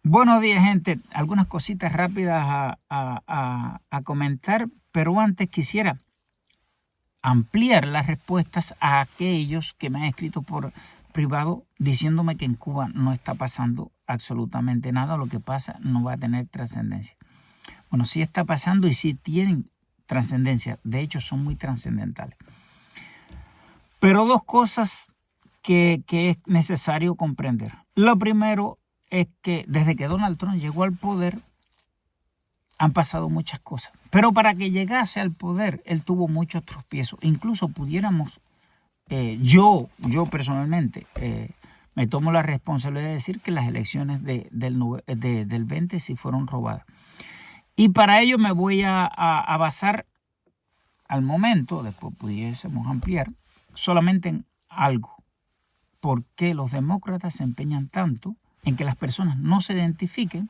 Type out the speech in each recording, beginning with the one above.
Buenos días, gente. Algunas cositas rápidas a comentar, pero antes quisiera ampliar las respuestas a aquellos que me han escrito por privado diciéndome que en Cuba no está pasando absolutamente nada, lo que pasa no va a tener trascendencia. Bueno, sí está pasando y sí tienen trascendencia, de hecho son muy trascendentales. Pero dos cosas que es necesario comprender. Lo primero es que desde que Donald Trump llegó al poder han pasado muchas cosas. Pero para que llegase al poder, él tuvo muchos tropiezos. Incluso pudiéramos, yo personalmente, me tomo la responsabilidad de decir que las elecciones del 20 sí fueron robadas. Y para ello me voy a basar al momento, después pudiésemos ampliar, solamente en algo. ¿Por qué los demócratas se empeñan tanto en que las personas no se identifiquen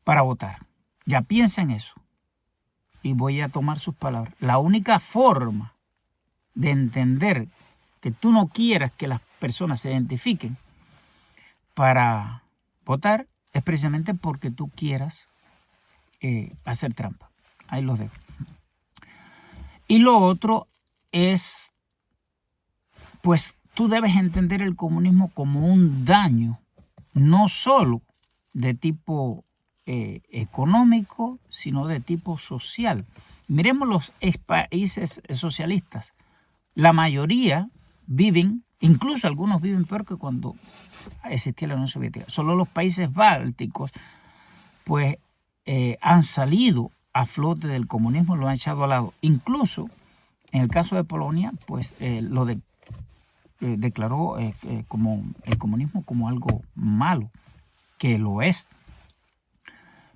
para votar? Ya piensa en eso. Y voy a tomar sus palabras. La única forma de entender que tú no quieras que las personas se identifiquen para votar es precisamente porque tú quieras hacer trampa. Ahí los dejo. Y lo otro es, pues tú debes entender el comunismo como un daño, no solo de tipo económico, sino de tipo social. Miremos los países socialistas. La mayoría viven, incluso algunos viven peor que cuando existía la Unión Soviética. Solo los países bálticos, pues, han salido a flote del comunismo, lo han echado al lado. Incluso, en el caso de Polonia, pues, declaró como el comunismo como algo malo, que lo es.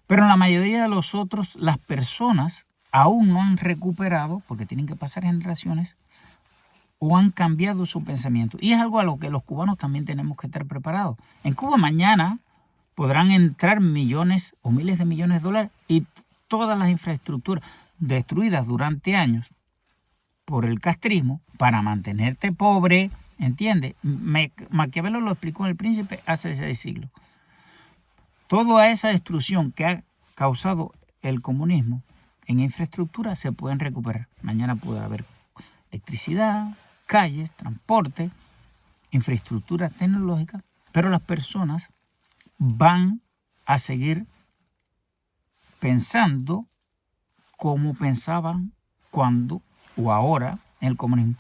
Pero en la mayoría de los otros, las personas aún no han recuperado, porque tienen que pasar generaciones, o han cambiado su pensamiento. Y es algo a lo que los cubanos también tenemos que estar preparados. En Cuba mañana podrán entrar millones o miles de millones de dólares y todas las infraestructuras destruidas durante años por el castrismo para mantenerte pobre, ¿entiendes? Maquiavelo lo explicó en El Príncipe hace 6 siglos. Toda esa destrucción que ha causado el comunismo en infraestructura se pueden recuperar. Mañana puede haber electricidad, calles, transporte, infraestructura tecnológica, pero las personas van a seguir pensando como pensaban cuando o ahora en el comunismo.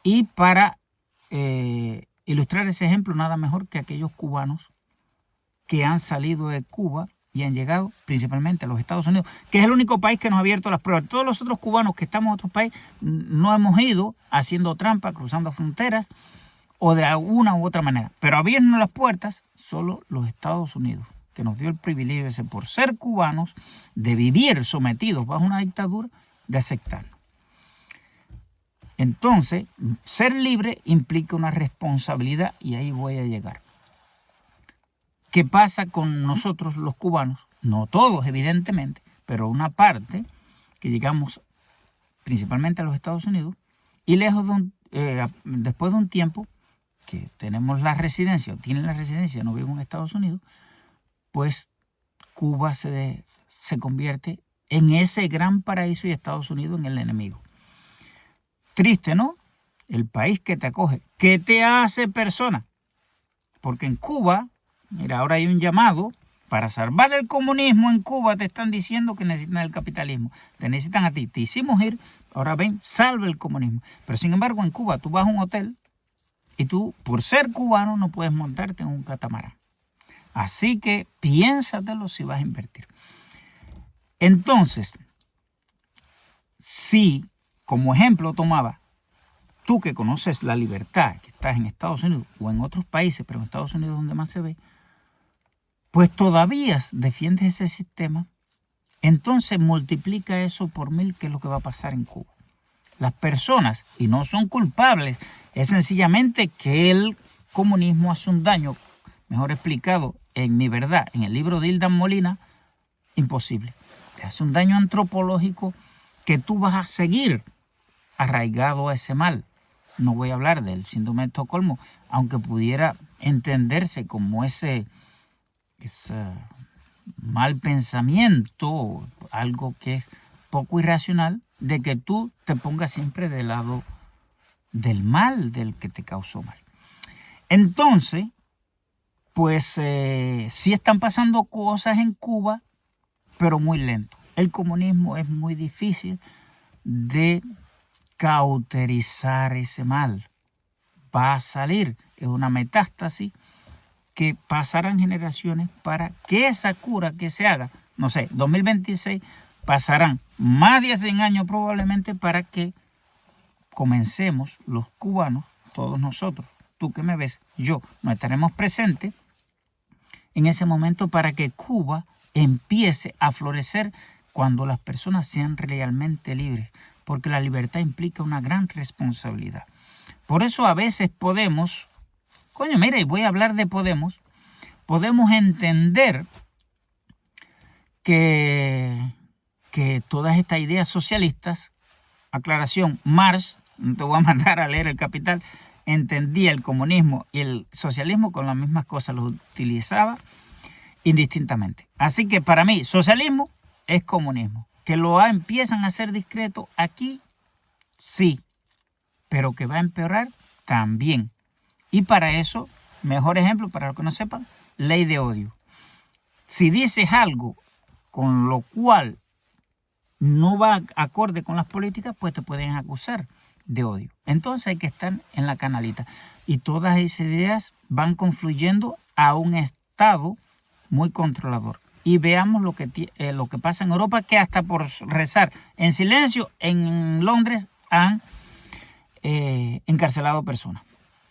Y para ilustrar ese ejemplo, nada mejor que aquellos cubanos que han salido de Cuba y han llegado principalmente a los Estados Unidos, que es el único país que nos ha abierto las pruebas. Todos los otros cubanos que estamos en otros países no hemos ido haciendo trampa, cruzando fronteras o de alguna u otra manera. Pero abrirnos las puertas solo los Estados Unidos, que nos dio el privilegio ese, por ser cubanos, de vivir sometidos bajo una dictadura, de aceptarnos. Entonces, ser libre implica una responsabilidad y ahí voy a llegar. ¿Qué pasa con nosotros los cubanos? No todos, evidentemente, pero una parte que llegamos principalmente a los Estados Unidos y lejos después de un tiempo que tenemos la residencia o tienen la residencia, no viven en Estados Unidos, pues Cuba se convierte en ese gran paraíso y Estados Unidos en el enemigo. Triste, ¿no? El país que te acoge, que te hace persona. Porque en Cuba, mira, ahora hay un llamado para salvar el comunismo en Cuba. Te están diciendo que necesitan el capitalismo. Te necesitan a ti. Te hicimos ir, ahora ven, salve el comunismo. Pero sin embargo, en Cuba tú vas a un hotel y tú, por ser cubano, no puedes montarte en un catamarán. Así que piénsatelo si vas a invertir. Entonces, si como ejemplo tomaba, tú que conoces la libertad, que estás en Estados Unidos o en otros países, pero en Estados Unidos es donde más se ve, pues todavía defiendes ese sistema, entonces multiplica eso por 1000, que es lo que va a pasar en Cuba. Las personas, y no son culpables, es sencillamente que el comunismo hace un daño, mejor explicado en Mi Verdad, en el libro de Hilda Molina, imposible. Te hace un daño antropológico que tú vas a seguir arraigado a ese mal. No voy a hablar del síndrome de Estocolmo, aunque pudiera entenderse como ese es mal pensamiento, algo que es poco irracional, de que tú te pongas siempre del lado del mal, del que te causó mal. Entonces, pues sí están pasando cosas en Cuba, pero muy lento. El comunismo es muy difícil de cauterizar ese mal. Va a salir, es una metástasis que pasarán generaciones para que esa cura que se haga, no sé, 2026, pasarán más de 100 años probablemente para que comencemos los cubanos, todos nosotros, tú que me ves, yo, no estaremos presentes en ese momento para que Cuba empiece a florecer cuando las personas sean realmente libres, porque la libertad implica una gran responsabilidad. Por eso a veces podemos, mira, y voy a hablar de podemos entender que todas estas ideas socialistas, aclaración, Marx, no te voy a mandar a leer El Capital, entendía el comunismo y el socialismo con las mismas cosas, los utilizaba indistintamente. Así que para mí, socialismo es comunismo. Que lo empiezan a hacer discreto aquí, sí, pero que va a empeorar también. Y para eso, mejor ejemplo, para los que no sepan, ley de odio. Si dices algo con lo cual no va acorde con las políticas, pues te pueden acusar de odio. Entonces hay que estar en la canalita. Y todas esas ideas van confluyendo a un estado muy controlador. Y veamos lo que pasa en Europa, que hasta por rezar en silencio, en Londres han encarcelado personas.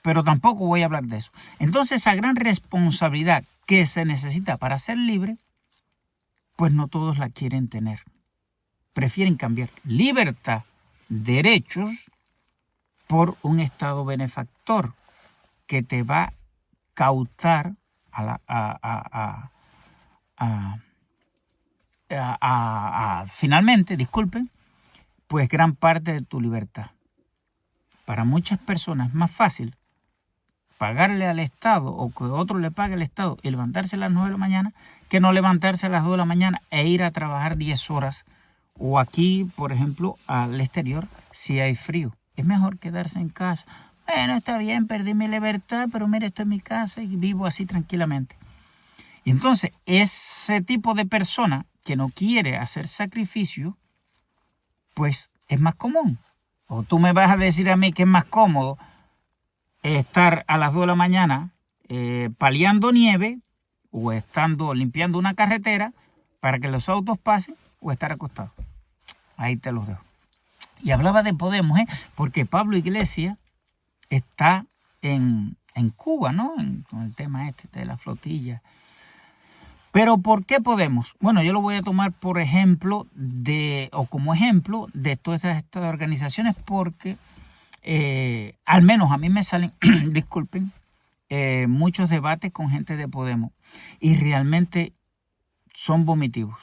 Pero tampoco voy a hablar de eso. Entonces esa gran responsabilidad que se necesita para ser libre, pues no todos la quieren tener. Prefieren cambiar libertad, derechos, por un estado benefactor que te va a cautar finalmente, disculpen, pues gran parte de tu libertad. Para muchas personas es más fácil pagarle al Estado o que otro le pague al Estado y levantarse a las 9 de la mañana que no levantarse a las 2 de la mañana e ir a trabajar 10 horas. O aquí, por ejemplo, al exterior, si hay frío. Es mejor quedarse en casa. Bueno, está bien, perdí mi libertad, pero mire, estoy en mi casa y vivo así tranquilamente. Y entonces, ese tipo de persona que no quiere hacer sacrificio, pues es más común. O tú me vas a decir a mí que es más cómodo estar a las 2 de la mañana paliando nieve o estando limpiando una carretera para que los autos pasen o estar acostado. Ahí te los dejo. Y hablaba de Podemos, porque Pablo Iglesias está en Cuba, ¿no? Con el tema de la flotilla. Pero ¿por qué Podemos? Bueno, yo lo voy a tomar por ejemplo como ejemplo de todas estas organizaciones porque al menos a mí me salen, disculpen, muchos debates con gente de Podemos y realmente son vomitivos.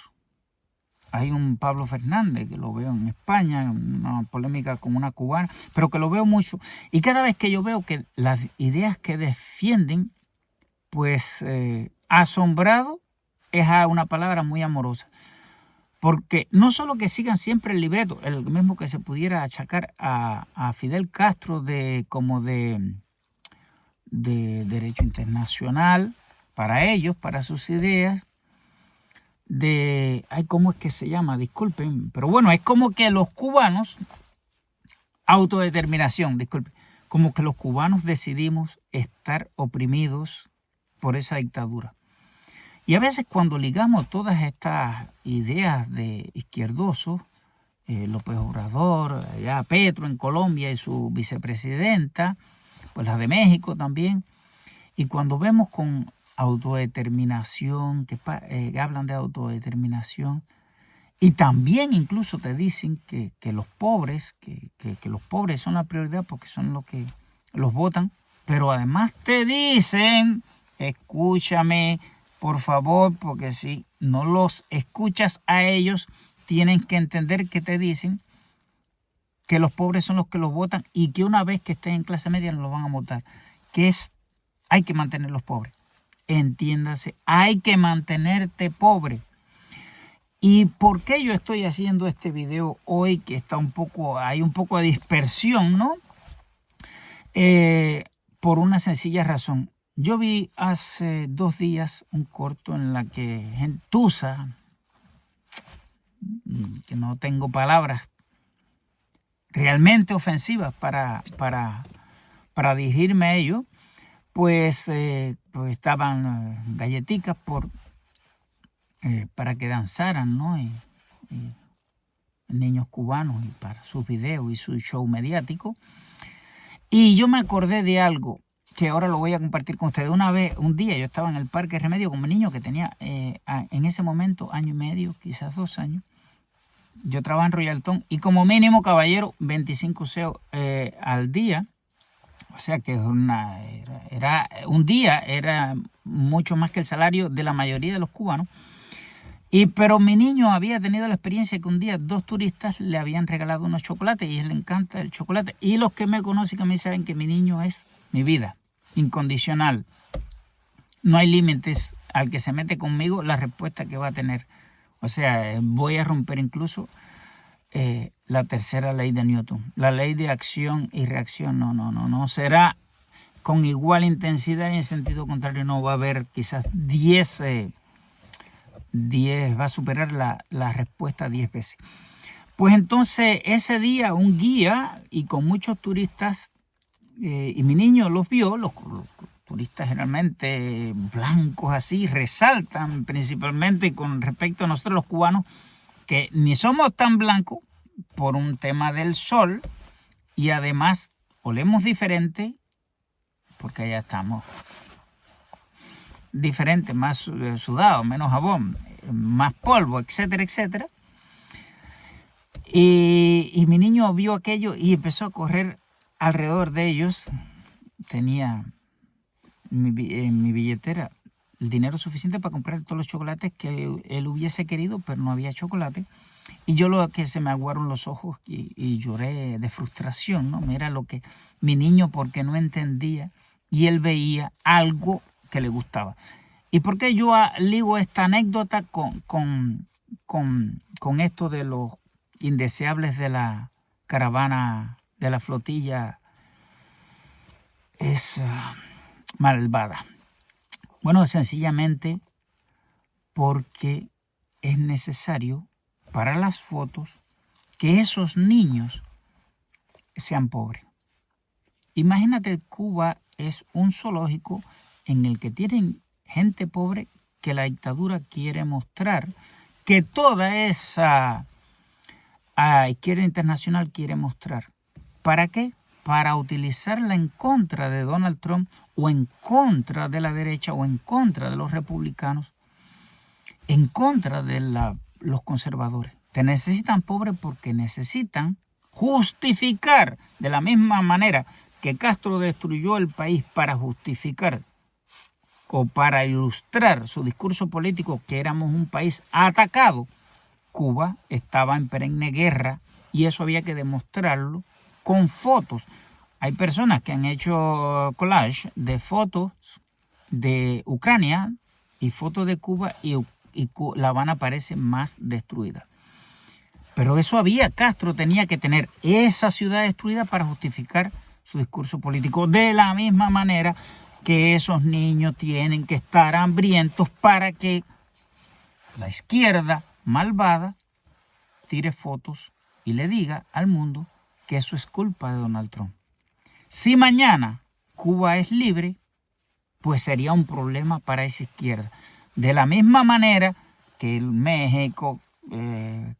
Hay un Pablo Fernández que lo veo en España, una polémica con una cubana, pero que lo veo mucho. Y cada vez que yo veo que las ideas que defienden, pues asombrado es una palabra muy amorosa. Porque no solo que sigan siempre el libreto, el mismo que se pudiera achacar a Fidel Castro como de derecho internacional para ellos, para sus ideas, ¿cómo es que se llama? Disculpen, pero bueno, es como que los cubanos, autodeterminación, disculpen, como que los cubanos decidimos estar oprimidos por esa dictadura. Y a veces cuando ligamos todas estas ideas de izquierdosos, López Obrador, ya Petro en Colombia y su vicepresidenta, pues las de México también, y cuando vemos con autodeterminación, que hablan de autodeterminación, y también incluso te dicen que los pobres, que los pobres son la prioridad porque son los que los votan, pero además te dicen, escúchame, por favor, porque si no los escuchas a ellos, tienen que entender que te dicen que los pobres son los que los votan y que una vez que estén en clase media no los van a votar, hay que mantener los pobres. entiéndase, hay que mantenerte pobre. ¿Y por qué yo estoy haciendo este video hoy que hay un poco de dispersión, ¿no? Por una sencilla razón. Yo vi hace 2 días un corto en la que gentuza, que no tengo palabras realmente ofensivas para dirigirme a ellos, pues estaban galletitas para que danzaran, ¿no? Y niños cubanos y para sus videos y su show mediático. Y yo me acordé de algo que ahora lo voy a compartir con ustedes. Un día yo estaba en el Parque Remedio como niño que tenía en ese momento 1 año y medio, quizás 2 años. Yo trabajaba en Royalton y como mínimo, caballero, 25 ceos al día. O sea que un día era mucho más que el salario de la mayoría de los cubanos. Pero mi niño había tenido la experiencia que un día 2 turistas le habían regalado unos chocolates y a él le encanta el chocolate. Y los que me conocen a mí saben que mi niño es mi vida, incondicional. No hay límites al que se mete conmigo, la respuesta que va a tener. O sea, voy a romper incluso la tercera ley de Newton, la ley de acción y reacción. No. Será con igual intensidad y en sentido contrario no va a haber quizás 10, va a superar la respuesta 10 veces. Pues entonces ese día un guía y con muchos turistas, y mi niño los vio, los turistas generalmente blancos así, resaltan principalmente con respecto a nosotros los cubanos, que ni somos tan blancos por un tema del sol y además olemos diferente porque allá estamos diferente, más sudado, menos jabón, más polvo, etcétera, etcétera. Y mi niño vio aquello y empezó a correr alrededor de ellos. Tenía en mi billetera el dinero suficiente para comprar todos los chocolates que él hubiese querido, pero no había chocolate. Y yo lo que se me aguaron los ojos y lloré de frustración, ¿no? Mira lo que mi niño, porque no entendía y él veía algo que le gustaba. ¿Y por qué yo ligo esta anécdota con esto de los indeseables de la caravana, de la flotilla es malvada? Bueno, sencillamente porque es necesario para las fotos que esos niños sean pobres. Imagínate, Cuba es un zoológico en el que tienen gente pobre que la dictadura quiere mostrar, que toda esa izquierda internacional quiere mostrar. ¿Para qué? Para utilizarla en contra de Donald Trump o en contra de la derecha o en contra de los republicanos, en contra de los conservadores. Te necesitan pobre porque necesitan justificar, de la misma manera que Castro destruyó el país para justificar o para ilustrar su discurso político, que éramos un país atacado. Cuba estaba en perenne guerra y eso había que demostrarlo con fotos. Hay personas que han hecho collage de fotos de Ucrania y fotos de Cuba y La Habana parece más destruida. Pero eso había, Castro tenía que tener esa ciudad destruida para justificar su discurso político. De la misma manera que esos niños tienen que estar hambrientos para que la izquierda malvada tire fotos y le diga al mundo que eso es culpa de Donald Trump. Si mañana Cuba es libre, pues sería un problema para esa izquierda. De la misma manera que México,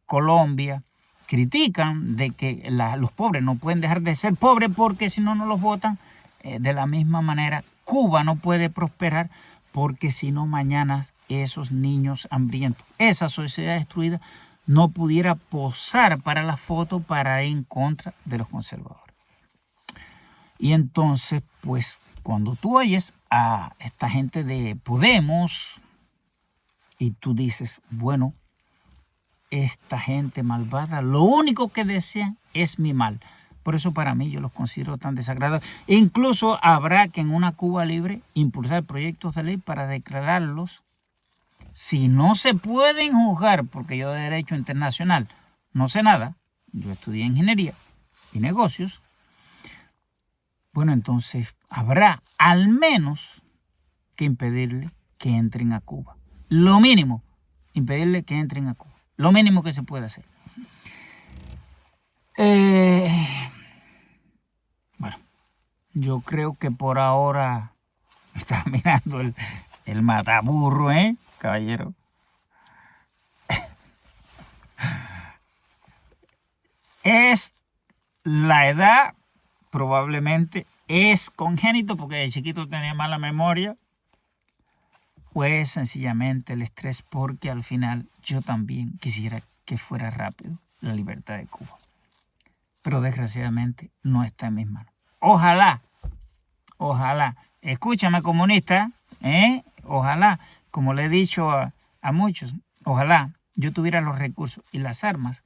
Colombia, critican de que los pobres no pueden dejar de ser pobres porque si no, no los votan. De la misma manera, Cuba no puede prosperar porque si no, mañana esos niños hambrientos, esa sociedad destruida, no pudiera posar para la foto para ir en contra de los conservadores. Y entonces, pues, cuando tú oyes a esta gente de Podemos y tú dices, bueno, esta gente malvada lo único que desea es mi mal. Por eso para mí yo los considero tan desagradables. E incluso habrá que en una Cuba libre impulsar proyectos de ley para declararlos, si no se pueden juzgar, porque yo de derecho internacional no sé nada, yo estudié ingeniería y negocios, bueno, entonces habrá al menos que impedirle que entren a Cuba. Lo mínimo, impedirle que entren a Cuba. Lo mínimo que se puede hacer. Bueno, yo creo que por ahora está mirando el mataburro, caballero. Es la edad, probablemente es congénito porque de chiquito tenía mala memoria. Pues sencillamente el estrés, porque al final yo también quisiera que fuera rápido la libertad de Cuba. Pero desgraciadamente no está en mis manos. Ojalá, escúchame comunista, ojalá, como le he dicho a muchos, ojalá yo tuviera los recursos y las armas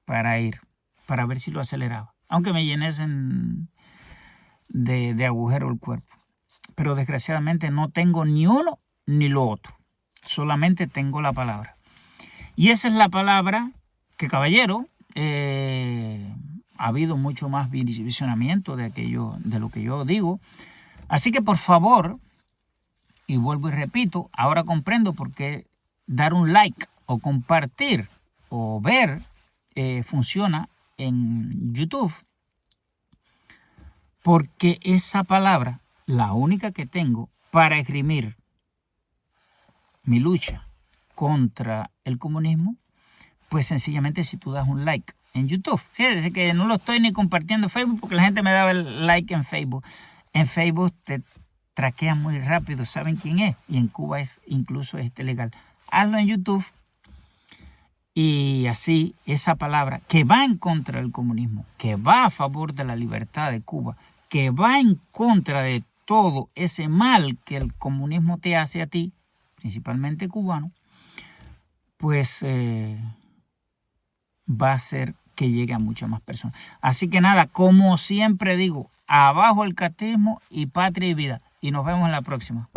para ir, para ver si lo aceleraba. Aunque me llenesen de agujero el cuerpo. Pero desgraciadamente no tengo ni uno ni lo otro. Solamente tengo la palabra. Y esa es la palabra que, caballero, ha habido mucho más visionamiento de lo que yo digo. Así que por favor, y vuelvo y repito, ahora comprendo por qué dar un like o compartir o ver funciona en YouTube. Porque esa palabra, la única que tengo para esgrimir mi lucha contra el comunismo, pues sencillamente si tú das un like en YouTube. Fíjate que no lo estoy ni compartiendo en Facebook porque la gente me daba el like en Facebook. En Facebook te traquean muy rápido, saben quién es. Y en Cuba incluso es legal. Hazlo en YouTube y así esa palabra que va en contra del comunismo, que va a favor de la libertad de Cuba, que va en contra de todo ese mal que el comunismo te hace a ti, principalmente cubano, pues va a hacer que llegue a muchas más personas. Así que nada, como siempre digo, abajo el catecismo y patria y vida. Y nos vemos en la próxima.